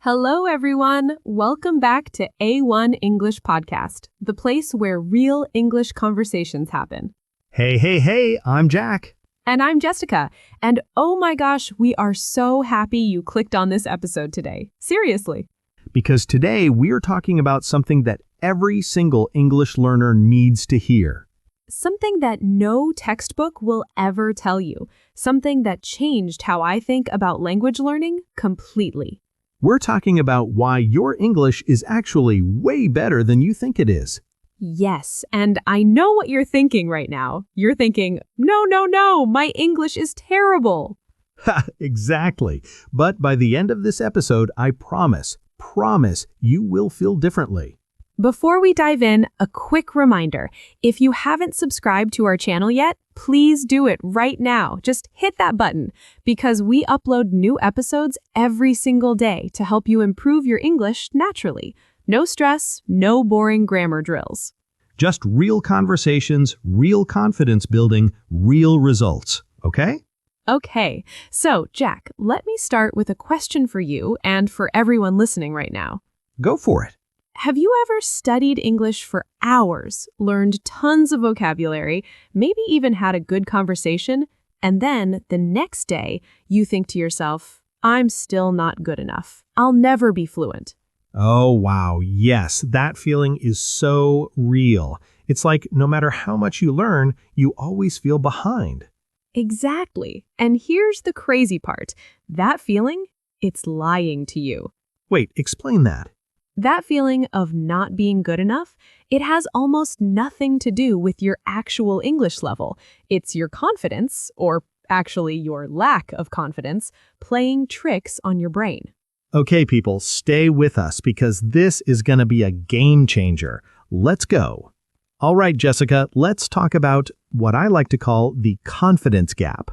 Hello, everyone. Welcome back to A1 English Podcast, the place where real English conversations happen. Hey, I'm Jack. And I'm Jessica. And oh my gosh, we are so happy you clicked on this episode today. Seriously. Because today we're talking about something that every single English learner needs to hear. Something that no textbook will ever tell you. Something that changed how I think about language learning completely. We're talking about why your English is actually way better than you think it is. Yes, and I know what you're thinking right now. You're thinking, no, my English is terrible. Ha, exactly. But by the end of this episode, I promise, you will feel differently. Before we dive in, a quick reminder. If you haven't subscribed to our channel yet, please do it right now. Just hit that button because we upload new episodes every single day to help you improve your English naturally. No stress, no boring grammar drills. Just real conversations, real confidence building, real results. Okay? Okay, so Jack, let me start with a question for you and for everyone listening right now. Go for it. Have you ever studied English for hours, learned tons of vocabulary, maybe even had a good conversation, and then the next day you think to yourself, I'm still not good enough. I'll never be fluent. Oh, wow. Yes, that feeling is so real. It's like no matter how much you learn, you always feel behind. Exactly. And here's the crazy part. That feeling, it's lying to you. Wait, explain that. That feeling of not being good enough, it has almost nothing to do with your actual English level. It's your confidence, or actually your lack of confidence, playing tricks on your brain. Okay, people, stay with us because this is going to be a game changer. Let's go. All right, Jessica, let's talk about what I like to call the confidence gap.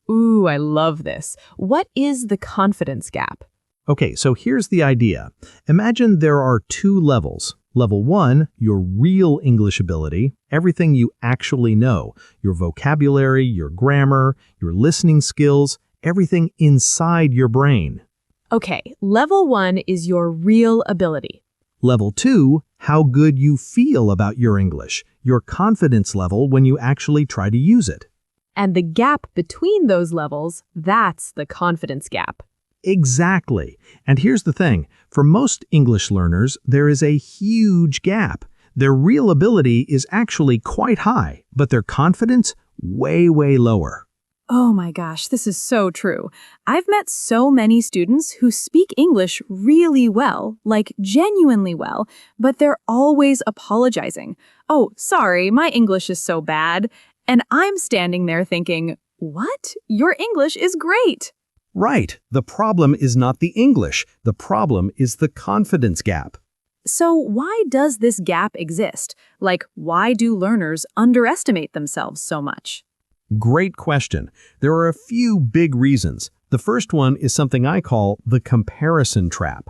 Ooh, I love this. What is the confidence gap? Okay, so here's the idea. Imagine there are two levels. Level 1, your real English ability, everything you actually know, your vocabulary, your grammar, your listening skills, everything inside your brain. Okay, level 1 is your real ability. Level 2, how good you feel about your English, your confidence level when you actually try to use it. And the gap between those levels, that's the confidence gap. Exactly. And here's the thing. For most English learners, there is a huge gap. Their real ability is actually quite high, but their confidence way lower. Oh my gosh, this is so true. I've met so many students who speak English really well, like genuinely well, but they're always apologizing. Oh, sorry, my English is so bad. And I'm standing there thinking, what? Your English is great. Right. The problem is not the English. The problem is the confidence gap. So why does this gap exist? Like, why do learners underestimate themselves so much? Great question. There are a few big reasons. The first one is something I call the comparison trap.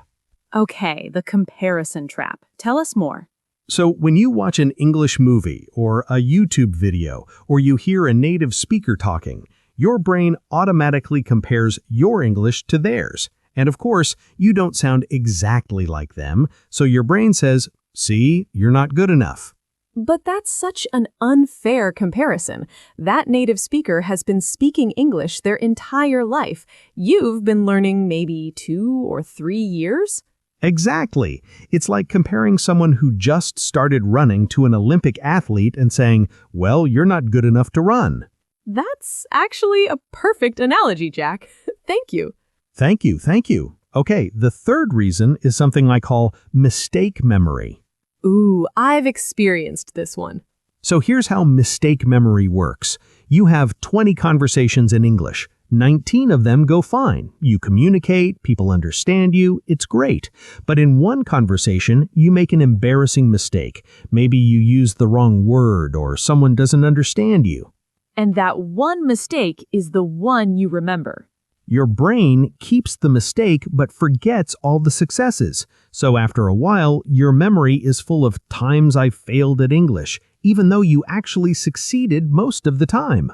Okay, the comparison trap. Tell us more. So when you watch an English movie or a YouTube video or you hear a native speaker talking, your brain automatically compares your English to theirs. And of course, you don't sound exactly like them, so your brain says, see, you're not good enough. But that's such an unfair comparison. That native speaker has been speaking English their entire life. You've been learning maybe 2 or 3 years? Exactly. It's like comparing someone who just started running to an Olympic athlete and saying, well, you're not good enough to run. That's actually a perfect analogy, Jack. Thank you. Thank you. Okay, the third reason is something I call mistake memory. Ooh, I've experienced this one. So here's how mistake memory works. You have 20 conversations in English. 19 of them go fine. You communicate, people understand you, it's great. But in one conversation, you make an embarrassing mistake. Maybe you use the wrong word or someone doesn't understand you. And that one mistake is the one you remember. Your brain keeps the mistake but forgets all the successes. So after a while, your memory is full of times I failed at English, even though you actually succeeded most of the time.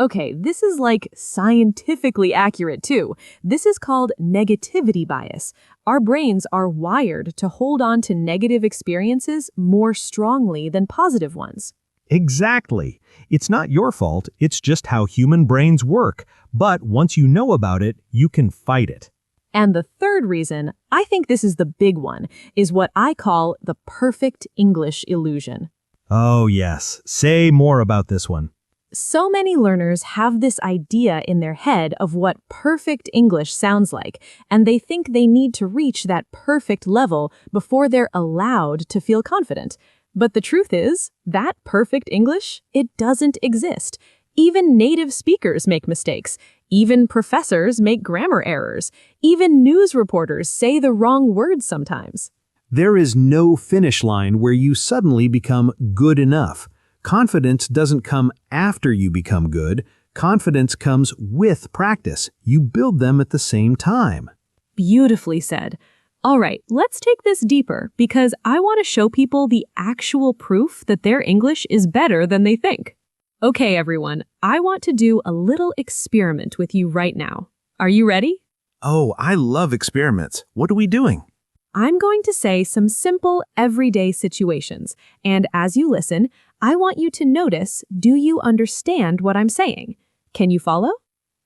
Okay, this is like scientifically accurate too. This is called negativity bias. Our brains are wired to hold on to negative experiences more strongly than positive ones. Exactly. It's not your fault, it's just how human brains work. But once you know about it, you can fight it. And the third reason, I think this is the big one, is what I call the perfect English illusion. Oh yes, say more about this one. So many learners have this idea in their head of what perfect English sounds like, and they think they need to reach that perfect level before they're allowed to feel confident. But the truth is, that perfect English, it doesn't exist. Even native speakers make mistakes. Even professors make grammar errors. Even news reporters say the wrong words sometimes. There is no finish line where you suddenly become good enough. Confidence doesn't come after you become good. Confidence comes with practice. You build them at the same time. Beautifully said. All right, let's take this deeper because I want to show people the actual proof that their English is better than they think. Okay, everyone, I want to do a little experiment with you right now. Are you ready? Oh, I love experiments. What are we doing? I'm going to say some simple, everyday situations, and as you listen, I want you to notice, do you understand what I'm saying? Can you follow?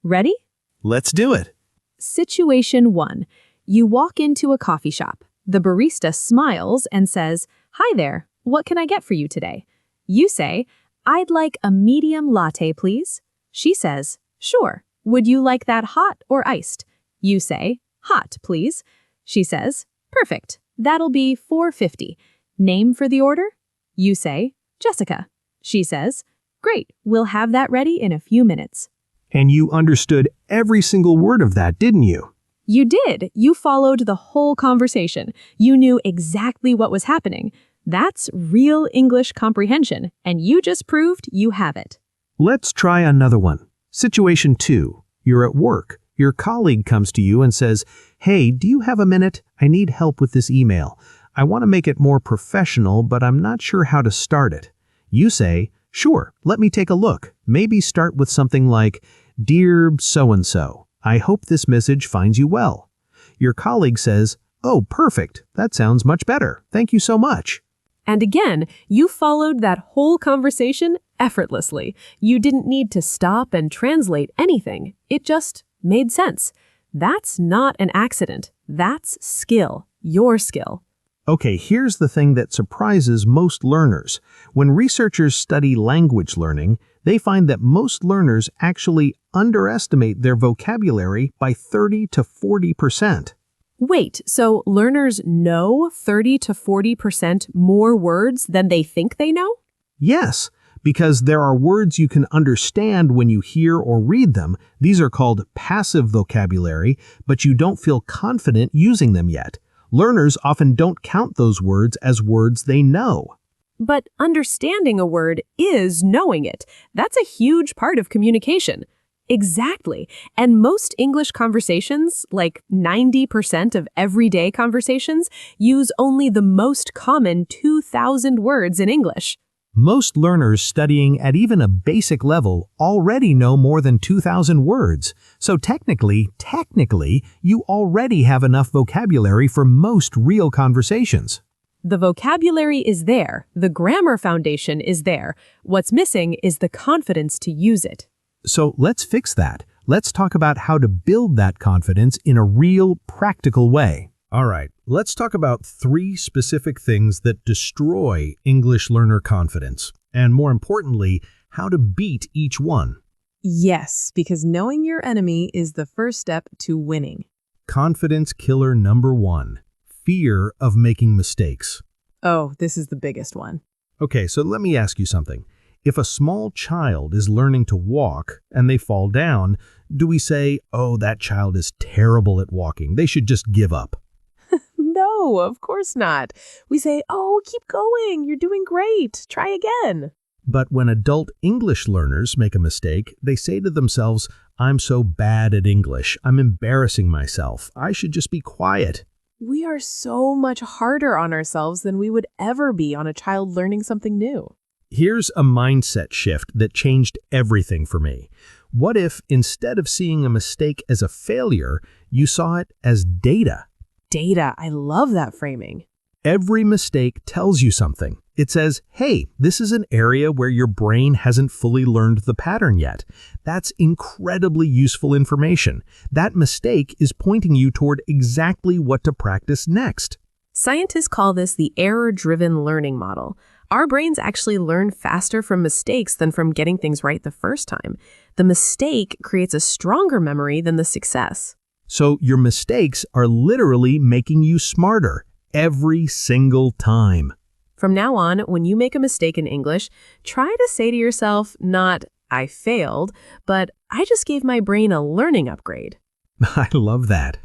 Ready? Let's do it. Situation 1. You walk into a coffee shop. The barista smiles and says, "Hi there, what can I get for you today?" You say, "I'd like a medium latte, please." She says, "Sure. Would you like that hot or iced?" You say, "Hot, please." She says, "Perfect. That'll be $4.50. Name for the order?" You say, "Jessica." She says, "Great. We'll have that ready in a few minutes." And you understood every single word of that, didn't you? You did. You followed the whole conversation. You knew exactly what was happening. That's real English comprehension, and you just proved you have it. Let's try another one. Situation 2. You're at work. Your colleague comes to you and says, "Hey, do you have a minute? I need help with this email. I want to make it more professional, but I'm not sure how to start it." You say, "Sure, let me take a look. Maybe start with something like, 'Dear so-and-so, I hope this message finds you well.'" Your colleague says, "Oh, perfect. That sounds much better. Thank you so much." And again, you followed that whole conversation effortlessly. You didn't need to stop and translate anything. It just made sense. That's not an accident. That's skill. Your skill. Okay, here's the thing that surprises most learners. When researchers study language learning, they find that most learners actually underestimate their vocabulary by 30 to 40%. Wait, so learners know 30 to 40% more words than they think they know? Yes, because there are words you can understand when you hear or read them. These are called passive vocabulary, but you don't feel confident using them yet. Learners often don't count those words as words they know. But understanding a word is knowing it. That's a huge part of communication. Exactly. And most English conversations, like 90% of everyday conversations, use only the most common 2,000 words in English. Most learners studying at even a basic level already know more than 2,000 words. So technically, you already have enough vocabulary for most real conversations. The vocabulary is there. The grammar foundation is there. What's missing is the confidence to use it. So let's fix that. Let's talk about how to build that confidence in a real, practical way. All right, let's talk about 3 specific things that destroy English learner confidence, and more importantly, how to beat each one. Yes, because knowing your enemy is the first step to winning. Confidence killer number 1, fear of making mistakes. Oh, this is the biggest one. Okay, so let me ask you something. If a small child is learning to walk and they fall down, do we say, "Oh, that child is terrible at walking. They should just give up"? No, of course not. We say, "Oh, keep going. You're doing great. Try again." But when adult English learners make a mistake, they say to themselves, "I'm so bad at English. I'm embarrassing myself. I should just be quiet." We are so much harder on ourselves than we would ever be on a child learning something new. Here's a mindset shift that changed everything for me. What if, instead of seeing a mistake as a failure, you saw it as data? Data. I love that framing. Every mistake tells you something. It says, hey, this is an area where your brain hasn't fully learned the pattern yet. That's incredibly useful information. That mistake is pointing you toward exactly what to practice next. Scientists call this the error-driven learning model. Our brains actually learn faster from mistakes than from getting things right the first time. The mistake creates a stronger memory than the success. So your mistakes are literally making you smarter every single time. From now on, when you make a mistake in English, try to say to yourself, not, I failed, but I just gave my brain a learning upgrade. I love that.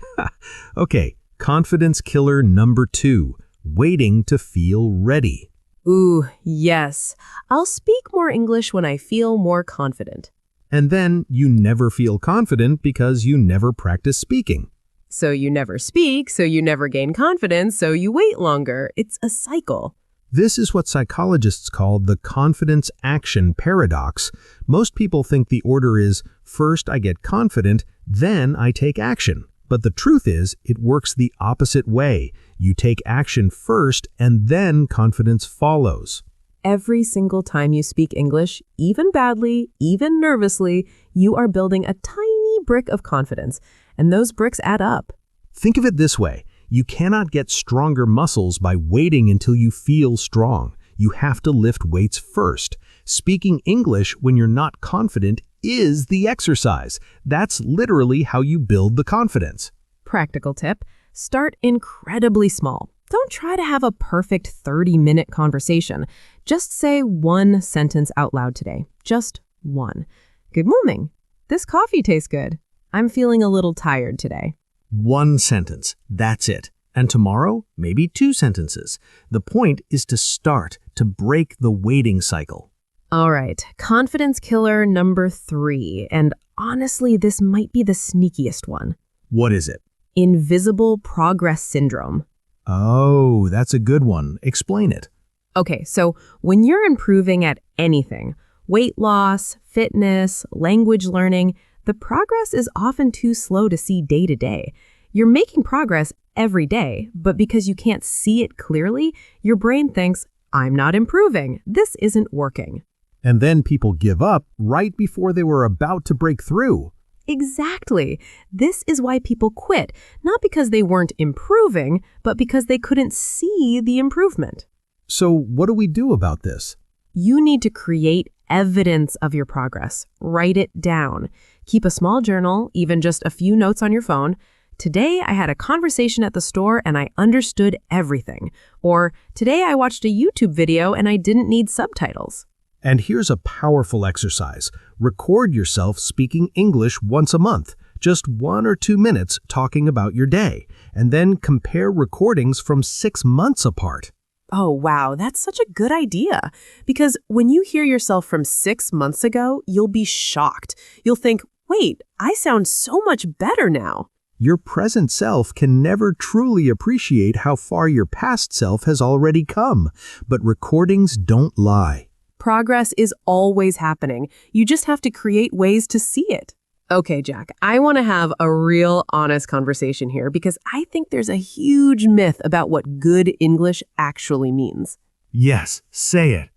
Okay, confidence killer number 2, waiting to feel ready. Ooh, yes. I'll speak more English when I feel more confident. And then you never feel confident because you never practice speaking. So you never speak, so you never gain confidence, so you wait longer. It's a cycle. This is what psychologists call the confidence action paradox. Most people think the order is, first I get confident, then I take action. But the truth is, it works the opposite way. You take action first, and then confidence follows. Every single time you speak English, even badly, even nervously, you are building a tiny brick of confidence, and those bricks add up. Think of it this way. You cannot get stronger muscles by waiting until you feel strong. You have to lift weights first. Speaking English when you're not confident is the exercise. That's literally how you build the confidence. Practical tip: start incredibly small. Don't try to have a perfect 30-minute conversation. Just say one sentence out loud today. Just one. Good morning. This coffee tastes good. I'm feeling a little tired today. One sentence. That's it. And tomorrow, maybe 2 sentences. The point is to start, to break the waiting cycle. All right, confidence killer number 3. And honestly, this might be the sneakiest one. What is it? Invisible progress syndrome. Oh, that's a good one. Explain it. Okay, so when you're improving at anything, weight loss, fitness, language learning, the progress is often too slow to see day to day. You're making progress every day, but because you can't see it clearly, your brain thinks, I'm not improving. This isn't working. And then people give up right before they were about to break through. Exactly. This is why people quit, not because they weren't improving, but because they couldn't see the improvement. So what do we do about this? You need to create evidence of your progress. Write it down. Keep a small journal, even just a few notes on your phone. Today, I had a conversation at the store and I understood everything. Or, today I watched a YouTube video and I didn't need subtitles. And here's a powerful exercise. Record yourself speaking English once a month, just 1 or 2 minutes talking about your day, and then compare recordings from 6 months apart. Oh, wow, that's such a good idea. Because when you hear yourself from 6 months ago, you'll be shocked. You'll think, wait, I sound so much better now. Your present self can never truly appreciate how far your past self has already come, but recordings don't lie. Progress is always happening. You just have to create ways to see it. Okay, Jack, I want to have a real honest conversation here because I think there's a huge myth about what good English actually means. Yes, say it.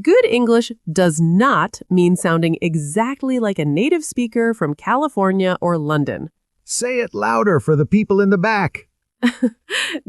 Good English does not mean sounding exactly like a native speaker from California or London. Say it louder for the people in the back.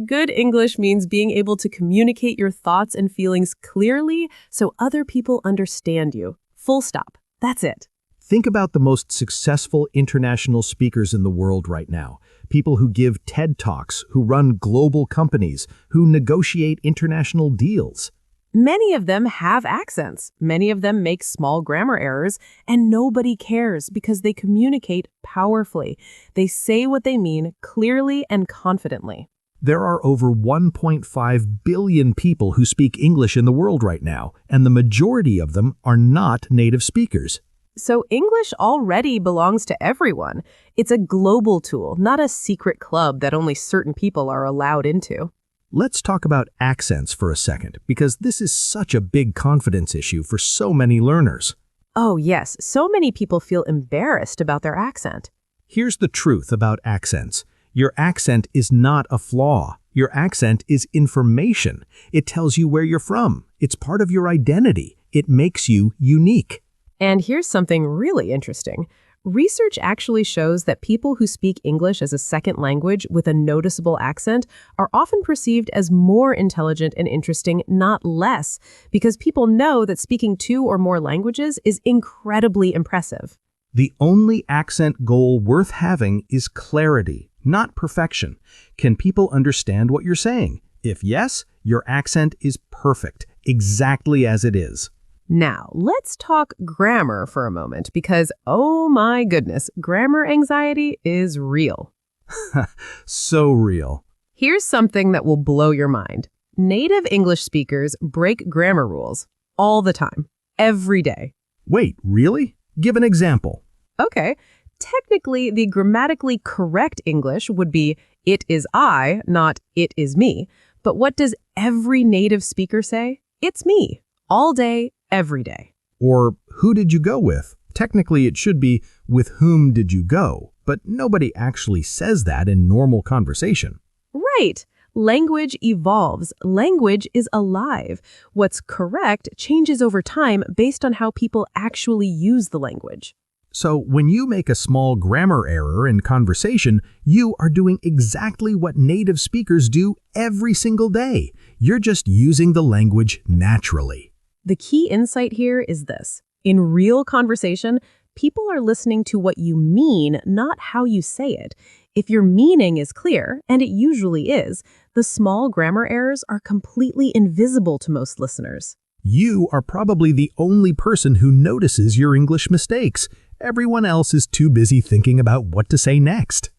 Good English means being able to communicate your thoughts and feelings clearly so other people understand you. Full stop. That's it. Think about the most successful international speakers in the world right now. People who give TED Talks, who run global companies, who negotiate international deals. Many of them have accents. Many of them make small grammar errors, and nobody cares because they communicate powerfully. They say what they mean clearly and confidently. There are over 1.5 billion people who speak English in the world right now, and the majority of them are not native speakers. So English already belongs to everyone. It's a global tool, not a secret club that only certain people are allowed into. Let's talk about accents for a second, because this is such a big confidence issue for so many learners. Oh, yes. So many people feel embarrassed about their accent. Here's the truth about accents. Your accent is not a flaw. Your accent is information. It tells you where you're from. It's part of your identity. It makes you unique. And here's something really interesting. Research actually shows that people who speak English as a second language with a noticeable accent are often perceived as more intelligent and interesting, not less, because people know that speaking 2 or more languages is incredibly impressive. The only accent goal worth having is clarity, not perfection. Can people understand what you're saying? If yes, your accent is perfect, exactly as it is. Now, let's talk grammar for a moment because, oh my goodness, grammar anxiety is real. So real. Here's something that will blow your mind. Native English speakers break grammar rules all the time, every day. Wait, really? Give an example. Okay, technically, the grammatically correct English would be it is I, not it is me. But what does every native speaker say? It's me, all day, every day. Or, who did you go with? Technically, it should be, with whom did you go? But nobody actually says that in normal conversation. Right. Language evolves. Language is alive. What's correct changes over time based on how people actually use the language. So, when you make a small grammar error in conversation, you are doing exactly what native speakers do every single day. You're just using the language naturally. The key insight here is this. In real conversation, people are listening to what you mean, not how you say it. If your meaning is clear, and it usually is, the small grammar errors are completely invisible to most listeners. You are probably the only person who notices your English mistakes. Everyone else is too busy thinking about what to say next.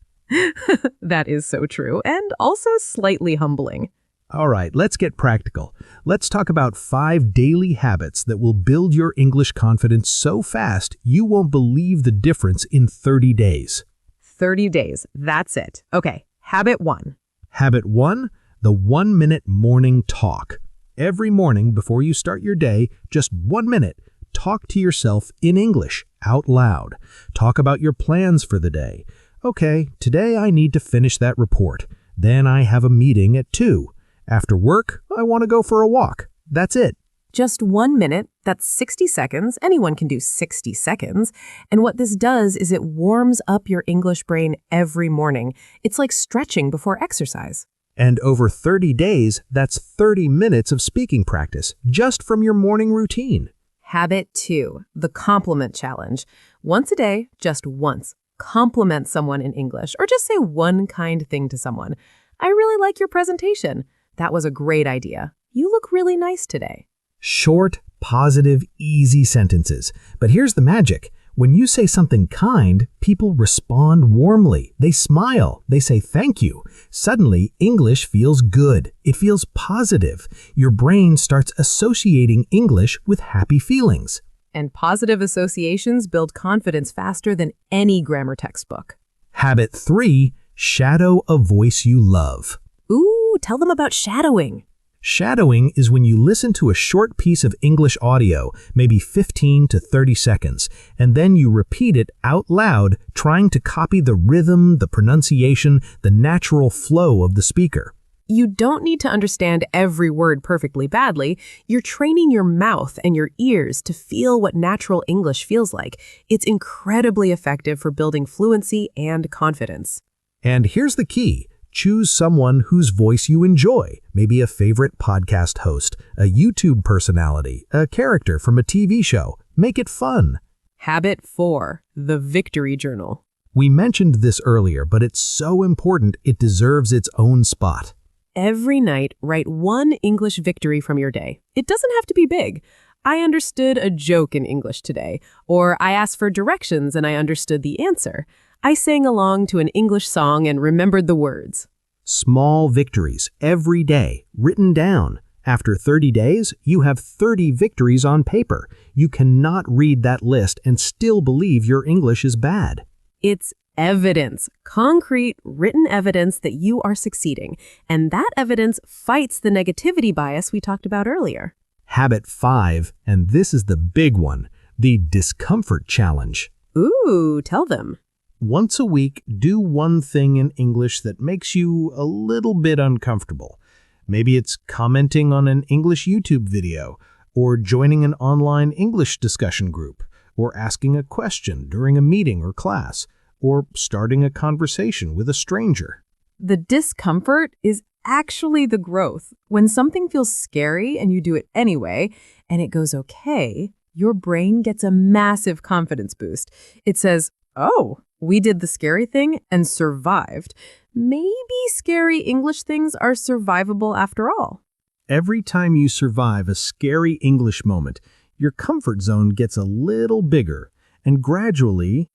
That is so true, and also slightly humbling. All right, let's get practical. Let's talk about 5 daily habits that will build your English confidence so fast you won't believe the difference in 30 days. 30 days, that's it. Okay, habit 1. Habit 1, the 1-minute morning talk. Every morning before you start your day, just 1 minute, talk to yourself in English, out loud. Talk about your plans for the day. Okay, today I need to finish that report. Then I have a meeting at 2. After work, I want to go for a walk. That's it. Just 1 minute, that's 60 seconds. Anyone can do 60 seconds. And what this does is it warms up your English brain every morning. It's like stretching before exercise. And over 30 days, that's 30 minutes of speaking practice, just from your morning routine. Habit 2, the compliment challenge. Once a day, just once, compliment someone in English, or just say one kind thing to someone. I really like your presentation. That was a great idea. You look really nice today. Short, positive, easy sentences. But here's the magic. When you say something kind, people respond warmly. They smile. They say thank you. Suddenly, English feels good. It feels positive. Your brain starts associating English with happy feelings. And positive associations build confidence faster than any grammar textbook. Habit 3, shadow a voice you love. Ooh, tell them about shadowing. Shadowing is when you listen to a short piece of English audio, maybe 15 to 30 seconds, and then you repeat it out loud, trying to copy the rhythm, the pronunciation, the natural flow of the speaker. You don't need to understand every word perfectly badly. You're training your mouth and your ears to feel what natural English feels like. It's incredibly effective for building fluency and confidence. And here's the key. Choose someone whose voice you enjoy, maybe a favorite podcast host, a YouTube personality, a character from a TV show. Make it fun. Habit 4, the victory journal. We mentioned this earlier, but it's so important it deserves its own spot. Every night, write one English victory from your day. It doesn't have to be big. I understood a joke in English today, or I asked for directions and I understood the answer. I sang along to an English song and remembered the words. Small victories every day, written down. After 30 days, you have 30 victories on paper. You cannot read that list and still believe your English is bad. It's evidence, concrete, written evidence that you are succeeding. And that evidence fights the negativity bias we talked about earlier. Habit 5, and this is the big one, the discomfort challenge. Ooh, tell them. Once a week, do one thing in English that makes you a little bit uncomfortable. Maybe it's commenting on an English YouTube video, or joining an online English discussion group, or asking a question during a meeting or class, or starting a conversation with a stranger. The discomfort is actually the growth. When something feels scary and you do it anyway, and it goes okay, your brain gets a massive confidence boost. It says, oh, we did the scary thing and survived. Maybe scary English things are survivable after all. Every time you survive a scary English moment, your comfort zone gets a little bigger, and gradually,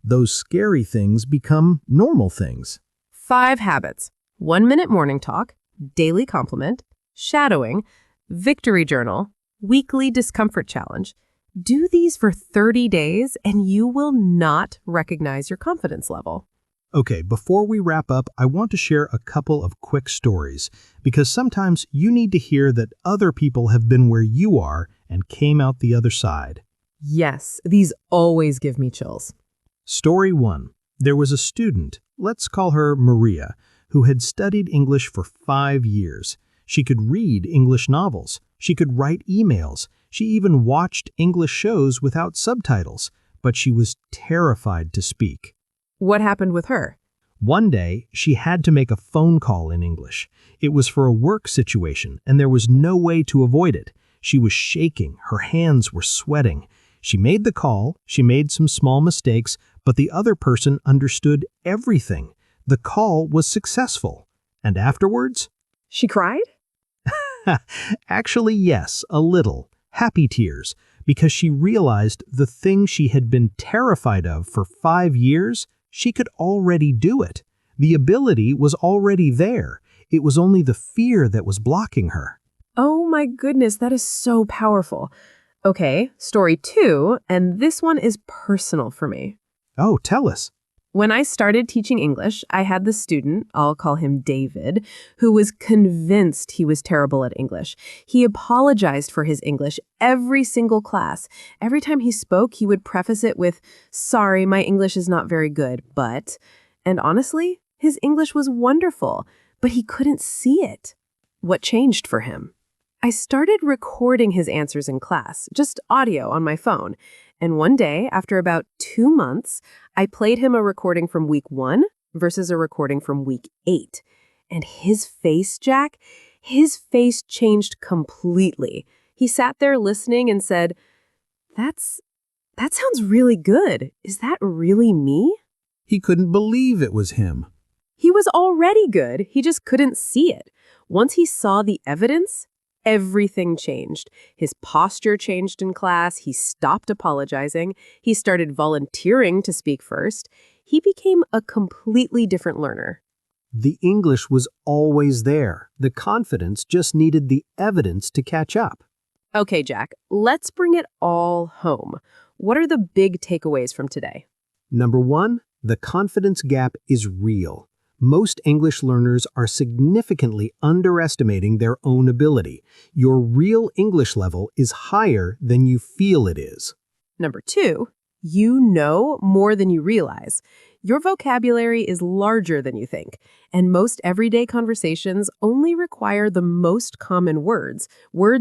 those scary things become normal things. 5 habits: 1-minute morning talk, daily compliment, shadowing, victory journal, weekly discomfort challenge. Do these for 30 days and you will not recognize your confidence level. Okay, before we wrap up, I want to share a couple of quick stories, because sometimes you need to hear that other people have been where you are and came out the other side. Yes, these always give me chills. Story 1. There was a student, let's call her Maria, who had studied English for 5 years. She could read English novels. She could write emails. She even watched English shows without subtitles, but she was terrified to speak. What happened with her? One day, she had to make a phone call in English. It was for a work situation, and there was no way to avoid it. She was shaking. Her hands were sweating. She made the call. She made some small mistakes, but the other person understood everything. The call was successful. And afterwards? She cried? Actually, yes, a little. Happy tears, because she realized the thing she had been terrified of for 5 years, she could already do it. The ability was already there. It was only the fear that was blocking her. Oh my goodness, that is so powerful. Okay, story 2, and this one is personal for me. Oh, tell us. When I started teaching English, I had this student, I'll call him David, who was convinced he was terrible at English. He apologized for his English every single class. Every time he spoke, he would preface it with, "Sorry, my English is not very good, but..." And honestly, his English was wonderful, but he couldn't see it. What changed for him? I started recording his answers in class, just audio on my phone. And one day, after about 2 months, I played him a recording from week 1 versus a recording from week 8. And his face, Jack, his face changed completely. He sat there listening and said, that sounds really good. Is that really me? He couldn't believe it was him. He was already good. He just couldn't see it. Once he saw the evidence, everything changed. His posture changed in class. He stopped apologizing. He started volunteering to speak first. He became a completely different learner. The English was always there. The confidence just needed the evidence to catch up. Okay, Jack, let's bring it all home. What are the big takeaways from today? Number 1, the confidence gap is real. Most English learners are significantly underestimating their own ability. Your real English level is higher than you feel it is. Number 2, you know more than you realize. Your vocabulary is larger than you think, and most everyday conversations only require the most common words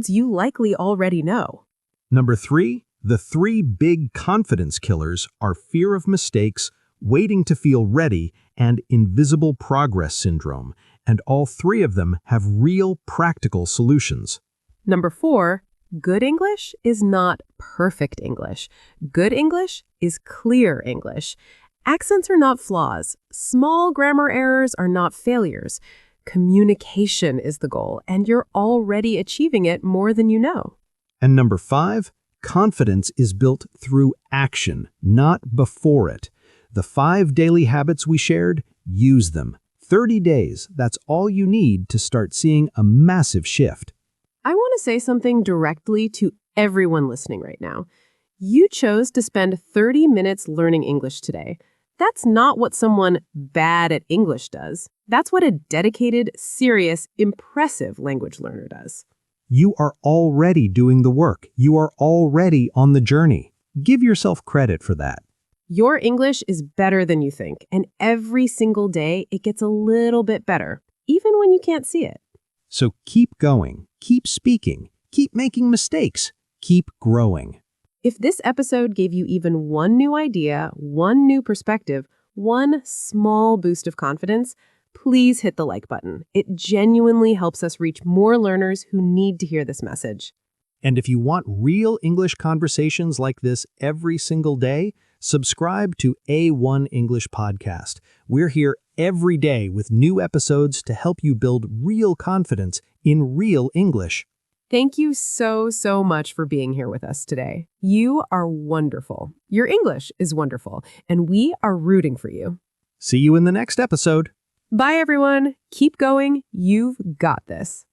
you likely already know. Number 3, the 3 big confidence killers are fear of mistakes, waiting to feel ready, and invisible progress syndrome, and all 3 of them have real practical solutions. Number 4, good English is not perfect English. Good English is clear English. Accents are not flaws. Small grammar errors are not failures. Communication is the goal, and you're already achieving it more than you know. And number 5, confidence is built through action, not before it. The 5 daily habits we shared, use them. 30 days, that's all you need to start seeing a massive shift. I want to say something directly to everyone listening right now. You chose to spend 30 minutes learning English today. that's not what someone bad at English does. That's what a dedicated, serious, impressive language learner does. You are already doing the work. You are already on the journey. Give yourself credit for that. Your English is better than you think, and every single day it gets a little bit better, even when you can't see it. So keep going, keep speaking, keep making mistakes, keep growing. If this episode gave you even one new idea, one new perspective, one small boost of confidence, please hit the like button. It genuinely helps us reach more learners who need to hear this message. And if you want real English conversations like this every single day, subscribe to A1 English Podcast. We're here every day with new episodes to help you build real confidence in real English. Thank you so much for being here with us today. You are wonderful. Your English is wonderful, and we are rooting for you. See you in the next episode. Bye, everyone. Keep going. You've got this.